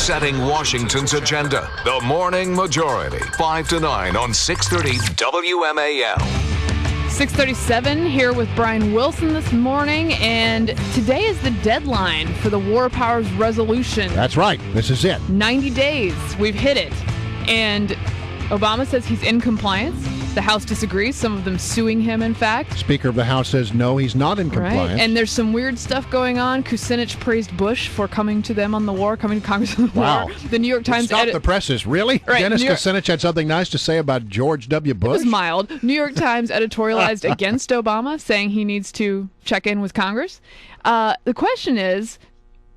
setting Washington's agenda. The Morning Majority, 5 to 9 on 630 WMAL. 6:37 here with Brian Wilson this morning, and today is the deadline for the War Powers Resolution. That's right. This is it. 90 days. We've hit it. And Obama says he's in compliance. The House disagrees, some of them suing him, in fact. Speaker of the House says no, he's not in compliance. Right. And there's some weird stuff going on. Kucinich praised Bush for coming to them on the war, coming to Congress on the war. The New York Times... Stop the presses. Really? Right. Dennis Kucinich had something nice to say about George W. Bush? It was mild. New York Times editorialized against Obama, saying he needs to check in with Congress. The question is,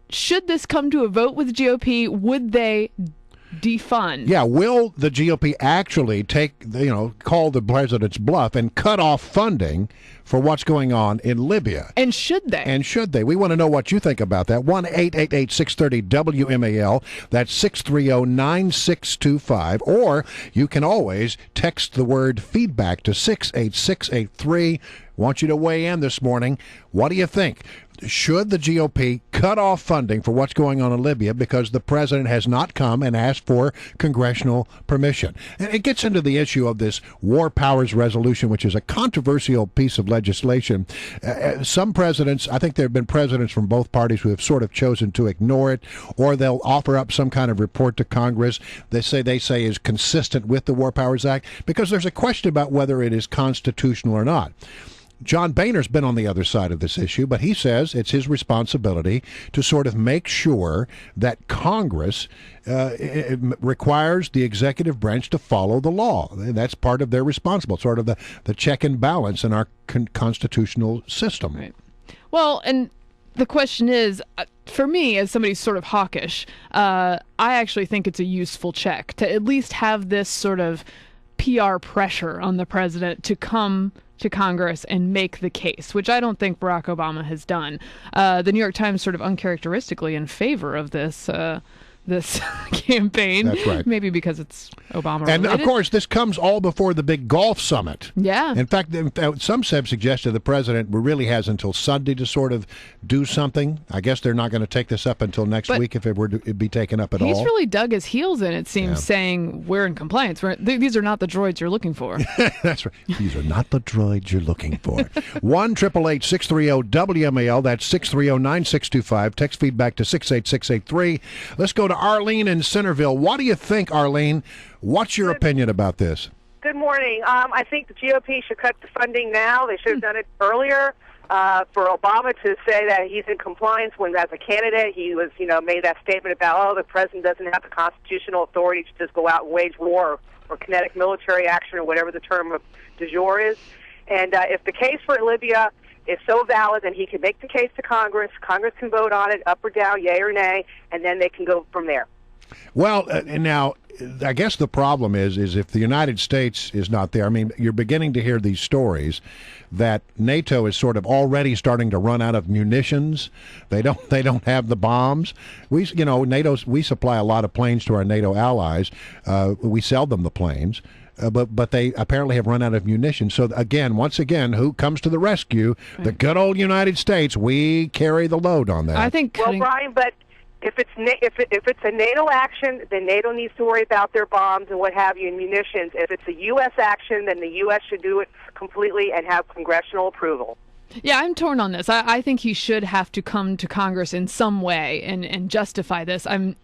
should this come to a vote with the GOP, would they defund? Yeah, will the GOP actually call the president's bluff and cut off funding for what's going on in Libya? And should they? We want to know what you think about that. 1-888-630-WMAL. That's 630-9625. Or you can always text the word feedback to 68683. Want you to weigh in this morning. What do you think? Should the GOP cut off funding for what's going on in Libya because the president has not come and asked for congressional permission? And it gets into the issue of this War Powers Resolution, which is a controversial piece of legislation. Some presidents, I think there have been presidents from both parties who have sort of chosen to ignore it, or they'll offer up some kind of report to Congress they say is consistent with the War Powers Act, because there's a question about whether it is constitutional or not. John Boehner's been on the other side of this issue, but he says it's his responsibility to sort of make sure that Congress requires the executive branch to follow the law. That's part of their responsibility, sort of the check and balance in our constitutional system. Right. Well, and the question is, for me, as somebody sort of hawkish, I actually think it's a useful check to at least have this sort of PR pressure on the president to come to Congress and make the case, which I don't think Barack Obama has done. The New York Times sort of uncharacteristically in favor of this campaign. That's right. Maybe because it's Obama And related. of course, this comes all before the big golf summit. Yeah. In fact, some have suggested the president really has until Sunday to sort of do something. I guess they're not going to take this up until next week if it were to be taken up at all. He's really dug his heels in, it seems, saying we're in compliance. These are not the droids you're looking for. That's right. These are not the droids you're looking for. 1-888-630-WMAL. That's 630-9625. Text feedback to 68683. Let's go to Arlene in Centerville. What do you think, Arlene? What's your opinion about this? Good morning. I think the GOP should cut the funding now. They should have done it earlier. For Obama to say that he's in compliance when, as a candidate, he was, made that statement about, the president doesn't have the constitutional authority to just go out and wage war or kinetic military action or whatever the term of du jour is. And if the case for Libya is so valid, then he can make the case to Congress. Congress can vote on it, up or down, yay or nay, and then they can go from there. Well, now, I guess the problem is if the United States is not there. I mean, you're beginning to hear these stories that NATO is sort of already starting to run out of munitions. They don't have the bombs. We supply a lot of planes to our NATO allies. We sell them the planes. But they apparently have run out of munitions. So once again, who comes to the rescue? Right. The good old United States. We carry the load on that. I think. Well, Brian, but if it's a NATO action, then NATO needs to worry about their bombs and what have you and munitions. If it's a U.S. action, then the U.S. should do it completely and have congressional approval. Yeah, I'm torn on this. I think he should have to come to Congress in some way and justify this. I'm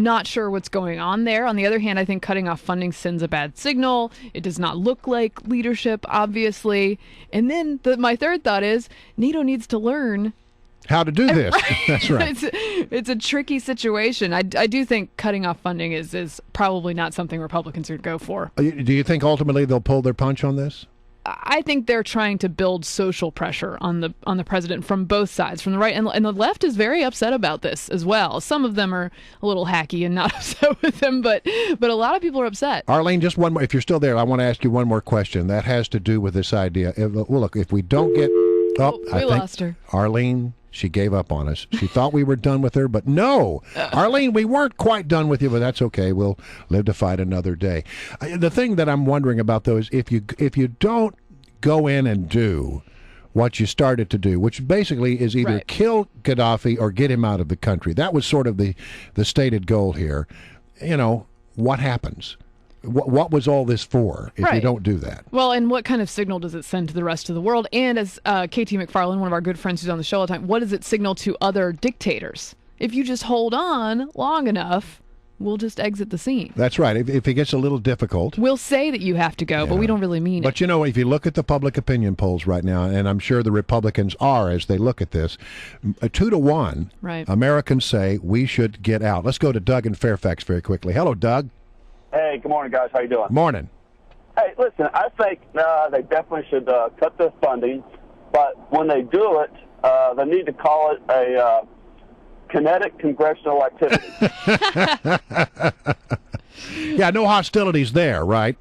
not sure what's going on there. On the other hand, I think cutting off funding sends a bad signal. It does not look like leadership, obviously. And then my third thought is NATO needs to learn how to do this. Right. That's right. It's a tricky situation. I do think cutting off funding is probably not something Republicans would go for. Do you think ultimately they'll pull their punch on this? I think they're trying to build social pressure on the president from both sides, from the right and the left is very upset about this as well. Some of them are a little hacky and not upset with them, but a lot of people are upset. Arlene, just one more. If you're still there, I want to ask you one more question that has to do with this idea. If we don't get, we lost her. Arlene, she gave up on us. She thought we were done with her, but no. Arlene, we weren't quite done with you, but that's okay. We'll live to fight another day. The thing that I'm wondering about, though, is if you don't go in and do what you started to do, which basically is either Right. kill Gaddafi or get him out of the country. That was sort of the stated goal here. What happens? What was all this for if you Right. don't do that? Well, and what kind of signal does it send to the rest of the world? And as KT McFarland, one of our good friends who's on the show all the time, what does it signal to other dictators? If you just hold on long enough, we'll just exit the scene. That's right. If it gets a little difficult. We'll say that you have to go, but we don't really mean it. But if you look at the public opinion polls right now, and I'm sure the Republicans are as they look at this, 2-1, Right. Americans say we should get out. Let's go to Doug in Fairfax very quickly. Hello, Doug. Hey, good morning, guys. How you doing? Morning. Hey, listen, I think they definitely should cut the funding, but when they do it, they need to call it a kinetic congressional activity. Yeah, no hostilities there, right?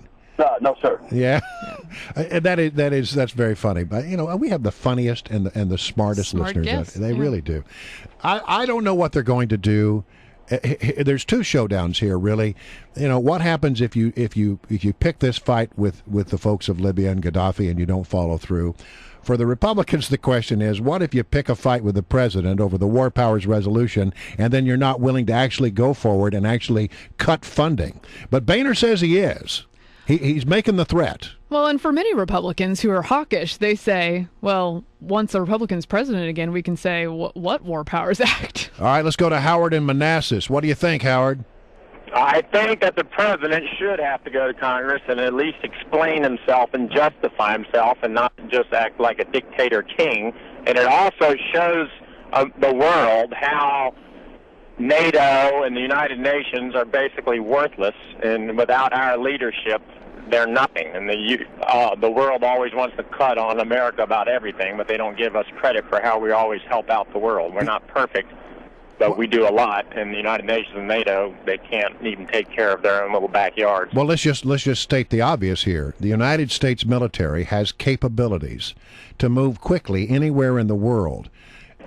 No, sir. Yeah, and that's very funny. But we have the funniest and the smartest Smart listeners. guests, They yeah. really do. I don't know what they're going to do. There's two showdowns here, really. What happens if you pick this fight with the folks of Libya and Gaddafi and you don't follow through? For the Republicans, the question is, what if you pick a fight with the president over the War Powers Resolution and then you're not willing to actually go forward and actually cut funding? But Boehner says he is. He's making the threat. Well, and for many Republicans who are hawkish, they say, well, once a Republican's president again, we can say, what War Powers Act? All right, let's go to Howard in Manassas. What do you think, Howard? I think that the president should have to go to Congress and at least explain himself and justify himself and not just act like a dictator king. And it also shows the world how NATO and the United Nations are basically worthless, and without our leadership, they're nothing. And the world always wants to cut on America about everything, but they don't give us credit for how we always help out the world. We're not perfect, but we do a lot. And the United Nations and NATO, they can't even take care of their own little backyards. Well, let's just state the obvious here. The United States military has capabilities to move quickly anywhere in the world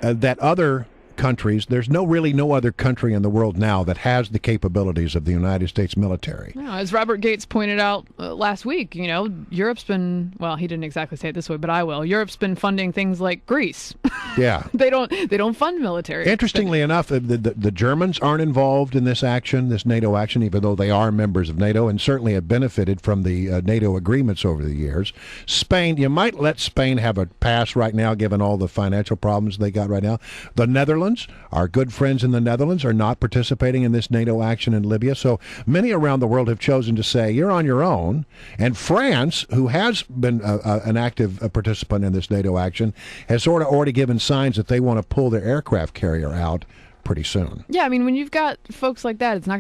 that other countries, there's no other country in the world now that has the capabilities of the United States military. No, as Robert Gates pointed out last week, Europe's been, well, he didn't exactly say it this way, but I will. Europe's been funding things like Greece. Yeah. They don't fund military. Interestingly enough, the Germans aren't involved in this action, this NATO action, even though they are members of NATO and certainly have benefited from the NATO agreements over the years. Spain, you might let Spain have a pass right now, given all the financial problems they got right now. The Netherlands, our good friends in the Netherlands, are not participating in this NATO action in Libya. So many around the world have chosen to say, you're on your own. And France, who has been an active participant in this NATO action, has sort of already given signs that they want to pull their aircraft carrier out pretty soon. Yeah, I mean, when you've got folks like that, it's not going